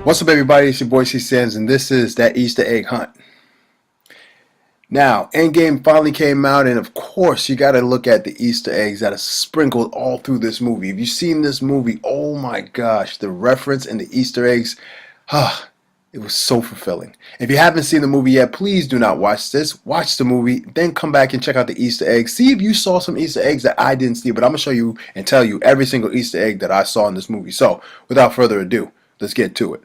What's up, everybody? It's your boy C Sands, and this is that Easter egg hunt. Now, Endgame finally came out, and of course, you got to look at the Easter eggs that are sprinkled all through this movie. If you've seen this movie, oh my gosh, the reference and the Easter eggs, it was so fulfilling. If you haven't seen the movie yet, please do not watch this. Watch the movie, then come back and check out the Easter eggs. See if you saw some Easter eggs that I didn't see, but I'm going to show you and tell you every single Easter egg that I saw in this movie. So, without further ado, let's get to it.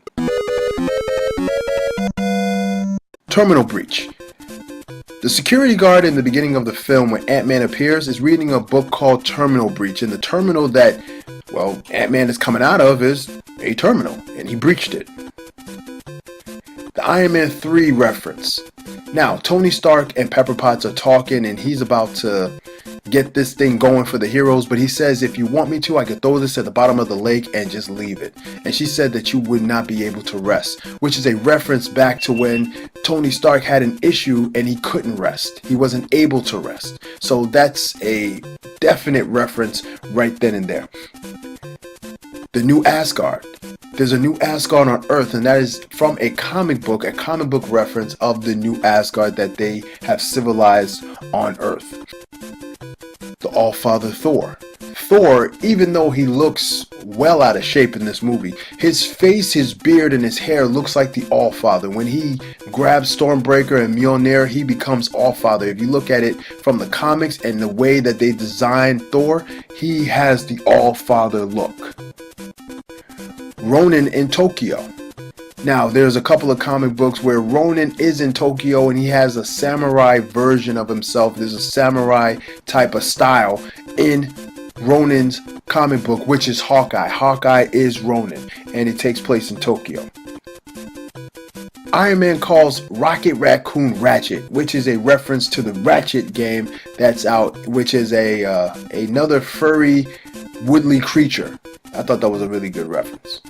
Terminal breach. The security guard in the beginning of the film when Ant-Man appears is reading a book called Terminal Breach, and the terminal that, well, Ant-Man is coming out of is a terminal, and he breached it. The Iron Man 3 reference. Now, Tony Stark and Pepper Potts are talking, and he's about to get this thing going for the heroes, but he says, if you want me to, I could throw this at the bottom of the lake and just leave it. And she said that you would not be able to rest, which is a reference back to when Tony Stark had an issue and he couldn't rest. He wasn't able to rest. So that's a definite reference right then and there. The new Asgard. There's a new Asgard on Earth, and that is from a comic book reference of the new Asgard that they have civilized on Earth. The All-Father Thor. Thor, even though he looks well out of shape in this movie, his face, his beard, and his hair looks like the All-Father. When he grabs Stormbreaker and Mjolnir, he becomes All-Father. If you look at it from the comics and the way that they designed Thor, he has the All-Father look. Ronin in Tokyo. Now, there's a couple of comic books where Ronin is in Tokyo and he has a samurai version of himself. There's a samurai type of style in Ronin's comic book, which is Hawkeye. Hawkeye is Ronin, and it takes place in Tokyo. Iron Man calls Rocket Raccoon Ratchet, which is a reference to the Ratchet game that's out, which is another furry woodly creature. I thought that was a really good reference.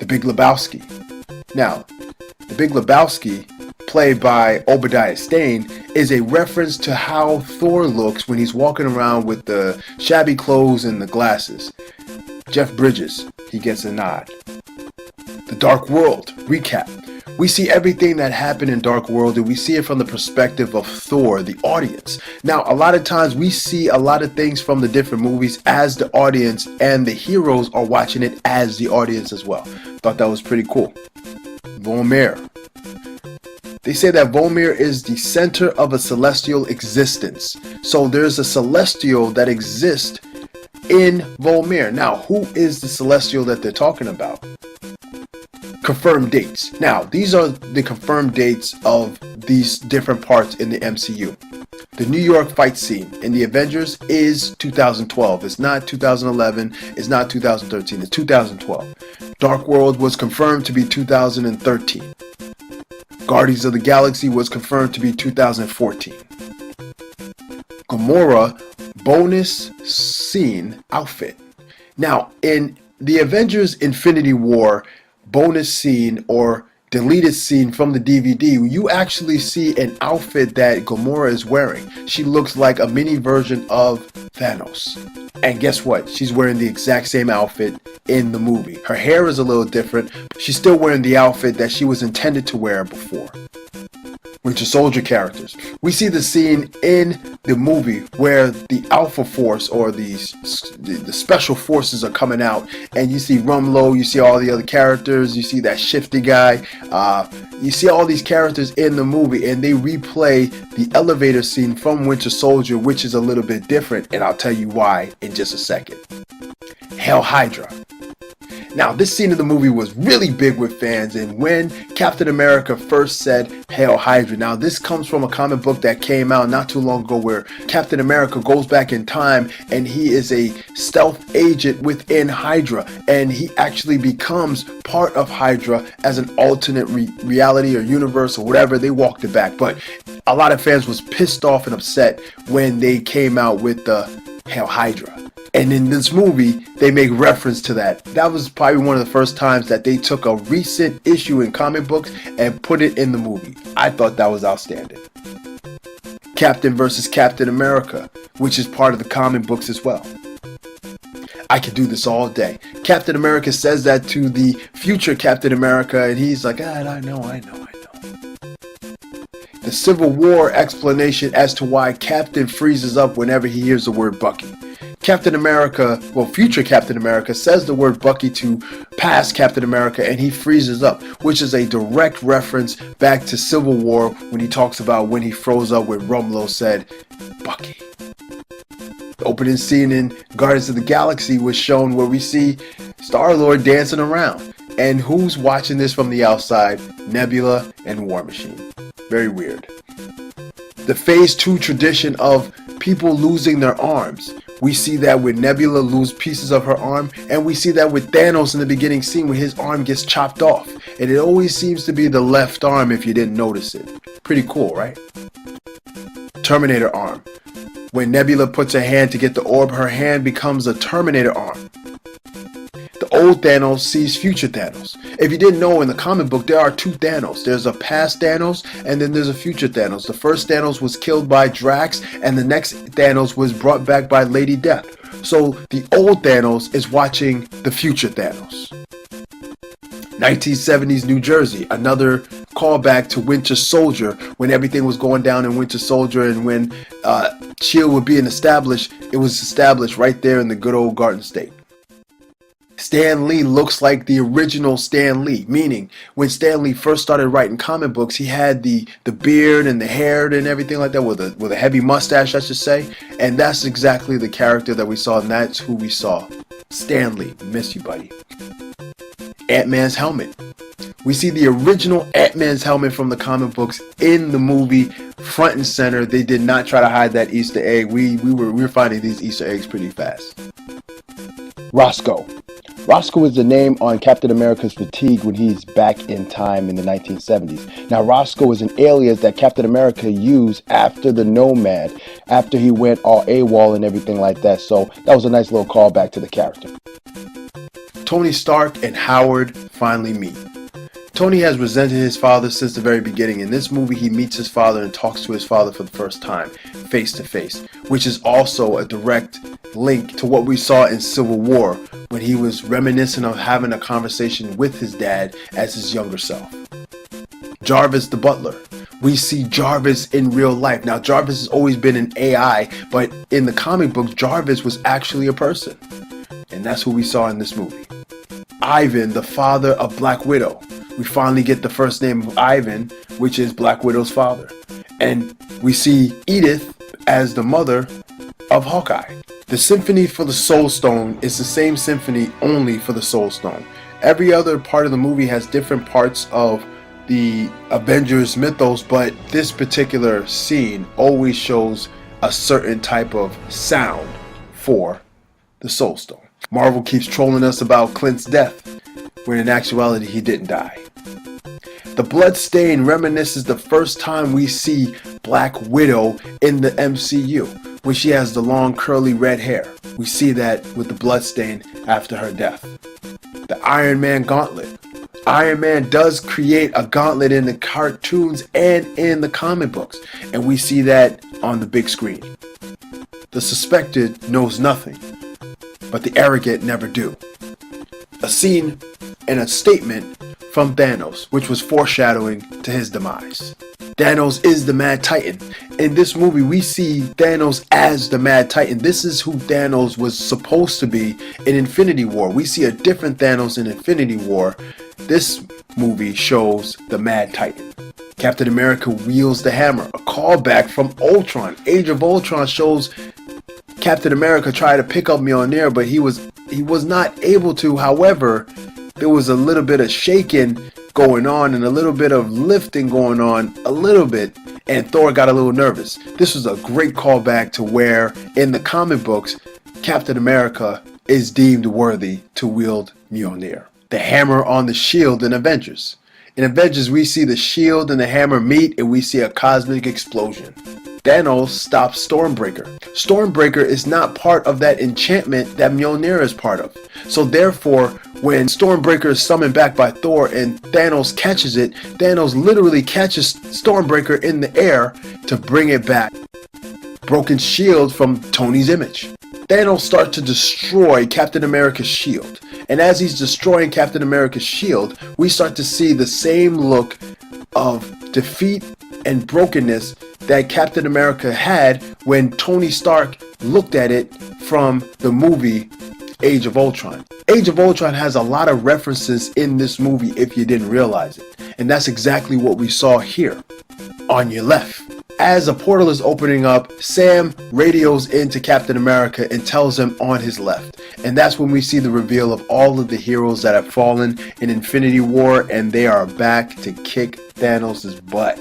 The Big Lebowski. Now, The Big Lebowski, played by Obadiah Stane, is a reference to how Thor looks when he's walking around with the shabby clothes and the glasses. Jeff Bridges, he gets a nod. The Dark World recap. We see everything that happened in Dark World, and we see it from the perspective of Thor, the audience. Now, a lot of times we see a lot of things from the different movies as the audience, and the heroes are watching it as the audience as well. Thought that was pretty cool. Vormir. They say that Vormir is the center of a celestial existence. So there's a celestial that exists in Vormir. Now, who is the celestial that they're talking about? Confirmed dates. Now, these are the confirmed dates of these different parts in the MCU. The New York fight scene in the Avengers is 2012. It's not 2011. It's not 2013. It's 2012. Dark World was confirmed to be 2013. Guardians of the Galaxy was confirmed to be 2014. Gamora bonus scene outfit. Now, in the Avengers Infinity War bonus scene or deleted scene from the DVD, you actually see an outfit that Gamora is wearing. She looks like a mini version of Thanos. And guess what? She's wearing the exact same outfit in the movie. Her hair is a little different, but she's still wearing the outfit that she was intended to wear before. Winter Soldier characters. We see the scene in the movie where the Alpha Force or the special forces are coming out, and you see Rumlow, you see all the other characters, you see that shifty guy, you see all these characters in the movie, and they replay the elevator scene from Winter Soldier, which is a little bit different, and I'll tell you why in just a second. Hail Hydra. Now, this scene of the movie was really big with fans, and when Captain America first said, "Hail Hydra." Now, this comes from a comic book that came out not too long ago where Captain America goes back in time and he is a stealth agent within Hydra, and he actually becomes part of Hydra as an alternate reality or universe or whatever. They walked it back, but a lot of fans was pissed off and upset when they came out with the Hail Hydra. And in this movie, they make reference to that. That was probably one of the first times that they took a recent issue in comic books and put it in the movie. I thought that was outstanding. Captain versus Captain America, which is part of the comic books as well. I could do this all day. Captain America says that to the future Captain America, and he's like, I know. The Civil War explanation as to why Captain freezes up whenever he hears the word Bucky. Captain America, future Captain America, says the word Bucky to past Captain America, and he freezes up, which is a direct reference back to Civil War when he talks about when he froze up when Rumlow said, Bucky. The opening scene in Guardians of the Galaxy was shown where we see Star-Lord dancing around. And who's watching this from the outside? Nebula and War Machine. Very weird. The Phase 2 tradition of people losing their arms. We see that with Nebula lose pieces of her arm, and we see that with Thanos in the beginning scene where his arm gets chopped off. And it always seems to be the left arm if you didn't notice it. Pretty cool, right? Terminator arm. When Nebula puts her hand to get the orb, her hand becomes a Terminator arm. The old Thanos sees future Thanos. If you didn't know, in the comic book, there are two Thanos. There's a past Thanos, and then there's a future Thanos. The first Thanos was killed by Drax, and the next Thanos was brought back by Lady Death. So the old Thanos is watching the future Thanos. 1970s New Jersey, another callback to Winter Soldier, when everything was going down in Winter Soldier, and when S.H.I.E.L.D. was being established, it was established right there in the good old Garden State. Stan Lee looks like the original Stan Lee, meaning when Stan Lee first started writing comic books, he had the beard and the hair and everything like that, with a heavy mustache, I should say, and that's exactly the character that we saw, and that's who we saw. Stan Lee, miss you, buddy. Ant-Man's helmet. We see the original Ant-Man's helmet from the comic books in the movie, front and center. They did not try to hide that Easter egg. We were finding these Easter eggs pretty fast. Roscoe. Roscoe is the name on Captain America's fatigue when he's back in time in the 1970s. Now, Roscoe is an alias that Captain America used after the Nomad, after he went all AWOL and everything like that. So that was a nice little callback to the character. Tony Stark and Howard finally meet. Tony has resented his father since the very beginning. In this movie, he meets his father and talks to his father for the first time, face to face, which is also a direct link to what we saw in Civil War, when he was reminiscent of having a conversation with his dad as his younger self. Jarvis the butler. We see Jarvis in real life. Now, Jarvis has always been an AI, but in the comic books, Jarvis was actually a person. And that's who we saw in this movie. Ivan, the father of Black Widow. We finally get the first name of Ivan, which is Black Widow's father. And we see Edith as the mother of Hawkeye. The Symphony for the Soul Stone is the same symphony only for the Soul Stone. Every other part of the movie has different parts of the Avengers mythos, but this particular scene always shows a certain type of sound for the Soul Stone. Marvel keeps trolling us about Clint's death, when in actuality he didn't die. The Bloodstain reminisces the first time we see Black Widow in the MCU, when she has the long curly red hair. We see that with the Bloodstain after her death. The Iron Man Gauntlet. Iron Man does create a gauntlet in the cartoons and in the comic books, and we see that on the big screen. The Suspected knows nothing, but the arrogant never do. A scene and a statement from Thanos, which was foreshadowing to his demise. Thanos is the Mad Titan. In this movie, we see Thanos as the Mad Titan. This is who Thanos was supposed to be in Infinity War. We see a different Thanos in Infinity War. This movie shows the Mad Titan. Captain America wields the hammer, a callback from Ultron. Age of Ultron shows Captain America tried to pick up Mjolnir, but he was not able to. However, there was a little bit of shaking going on and a little bit of lifting going on a little bit, and Thor got a little nervous. This was a great callback to where in the comic books, Captain America is deemed worthy to wield Mjolnir. The hammer on the shield in Avengers. In Avengers, we see the shield and the hammer meet, and we see a cosmic explosion. Thanos stops Stormbreaker. Stormbreaker is not part of that enchantment that Mjolnir is part of. So therefore, when Stormbreaker is summoned back by Thor and Thanos catches it, Thanos literally catches Stormbreaker in the air to bring it back. Broken shield from Tony's image. Thanos starts to destroy Captain America's shield. And as he's destroying Captain America's shield, we start to see the same look of defeat and brokenness that Captain America had when Tony Stark looked at it from the movie Age of Ultron. Age of Ultron has a lot of references in this movie if you didn't realize it. And that's exactly what we saw here. On your left. As a portal is opening up, Sam radios into Captain America and tells him on his left. And that's when we see the reveal of all of the heroes that have fallen in Infinity War, and they are back to kick Thanos' butt.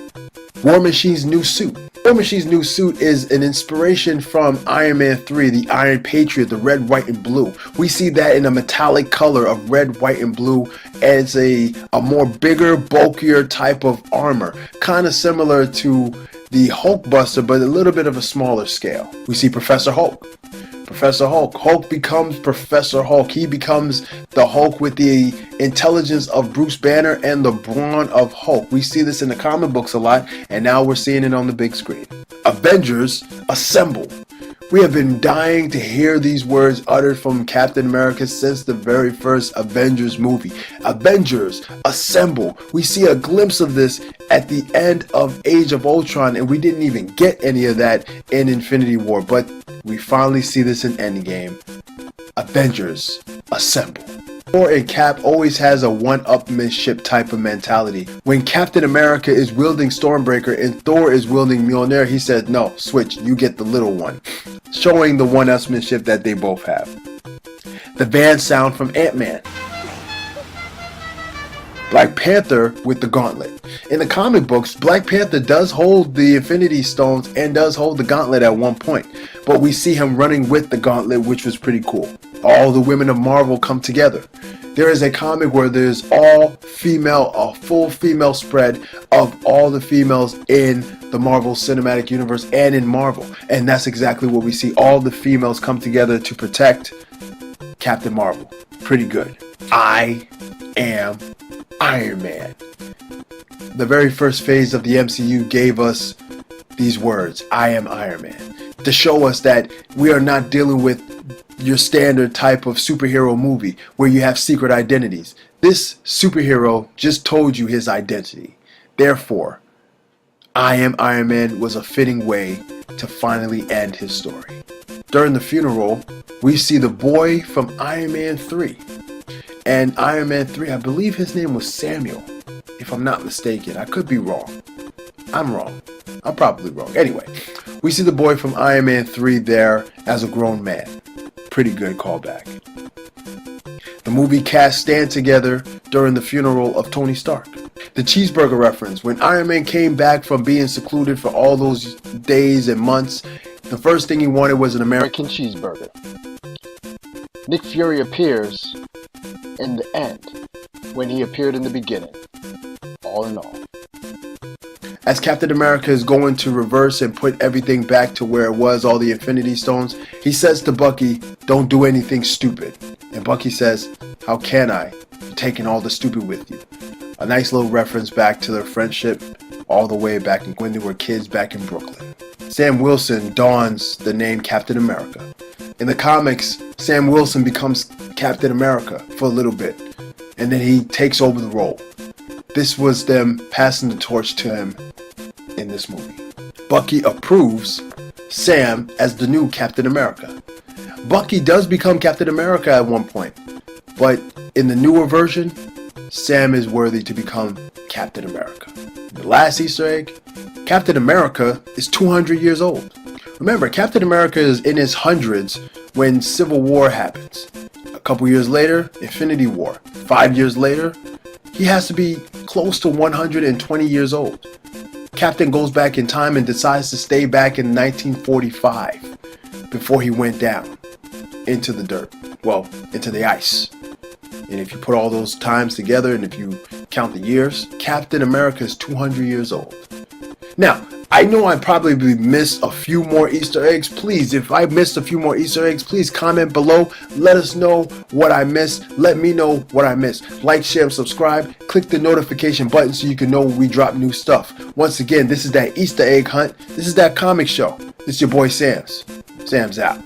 War Machine's new suit. War Machine's new suit is an inspiration from Iron Man 3, the Iron Patriot, the red, white, and blue. We see that in a metallic color of red, white, and blue as a more bigger, bulkier type of armor. Kind of similar to the Hulkbuster, but a little bit of a smaller scale. We see Professor Hulk. Professor Hulk. Hulk becomes Professor Hulk. He becomes the Hulk with the intelligence of Bruce Banner and the brawn of Hulk. We see this in the comic books a lot, and now we're seeing it on the big screen. Avengers Assemble. We have been dying to hear these words uttered from Captain America since the very first Avengers movie. Avengers Assemble. We see a glimpse of this at the end of Age of Ultron, and we didn't even get any of that in Infinity War, but we finally see this in Endgame. Avengers Assemble. Thor and Cap always has a one-upmanship type of mentality. When Captain America is wielding Stormbreaker and Thor is wielding Mjolnir, he said, no, switch, you get the little one. Showing the one-upmanship that they both have. The van sound from Ant-Man. Black Panther with the gauntlet. In the comic books, Black Panther does hold the Infinity Stones and does hold the gauntlet at one point, but we see him running with the gauntlet, which was pretty cool. All the women of Marvel come together. There is a comic where there's all female, a full female spread of all the females in the Marvel Cinematic Universe and in Marvel, and that's exactly what we see. All the females come together to protect Captain Marvel. Pretty good. I am Iron Man. The very first phase of the MCU gave us these words, I am Iron Man, to show us that we are not dealing with your standard type of superhero movie where you have secret identities. This superhero just told you his identity. Therefore, I am Iron Man was a fitting way to finally end his story. During the funeral, we see the boy from Iron Man 3. And Iron Man 3, I believe his name was Samuel, if I'm not mistaken. I could be wrong. I'm wrong. I'm probably wrong. Anyway, we see the boy from Iron Man 3 there as a grown man. Pretty good callback. The movie cast stand together during the funeral of Tony Stark. The cheeseburger reference. When Iron Man came back from being secluded for all those days and months, the first thing he wanted was an American cheeseburger. Nick Fury appears in the end when he appeared in the beginning. All in all. As Captain America is going to reverse and put everything back to where it was, all the Infinity Stones, he says to Bucky, don't do anything stupid. And Bucky says, how can I? You're taking all the stupid with you. A nice little reference back to their friendship all the way back when they were kids back in Brooklyn. Sam Wilson dons the name Captain America. In the comics, Sam Wilson becomes Captain America for a little bit, and then he takes over the role. This was them passing the torch to him in this movie. Bucky approves Sam as the new Captain America. Bucky does become Captain America at one point, but in the newer version, Sam is worthy to become Captain America. The last Easter egg, Captain America is 200 years old. Remember, Captain America is in his hundreds when Civil War happens. A couple years later, Infinity War. 5 years later, he has to be close to 120 years old. Captain goes back in time and decides to stay back in 1945 before he went down into the dirt. Well, into the ice. And if you put all those times together and if you count the years, Captain America is 200 years old. Now, I know I probably missed a few more Easter eggs. Please, if I missed a few more Easter eggs, please comment below. Let us know what I missed. Let me know what I missed. Like, share, and subscribe. Click the notification button so you can know when we drop new stuff. Once again, this is that Easter egg hunt. This is that comic show. This is your boy Sam's. Sam's out.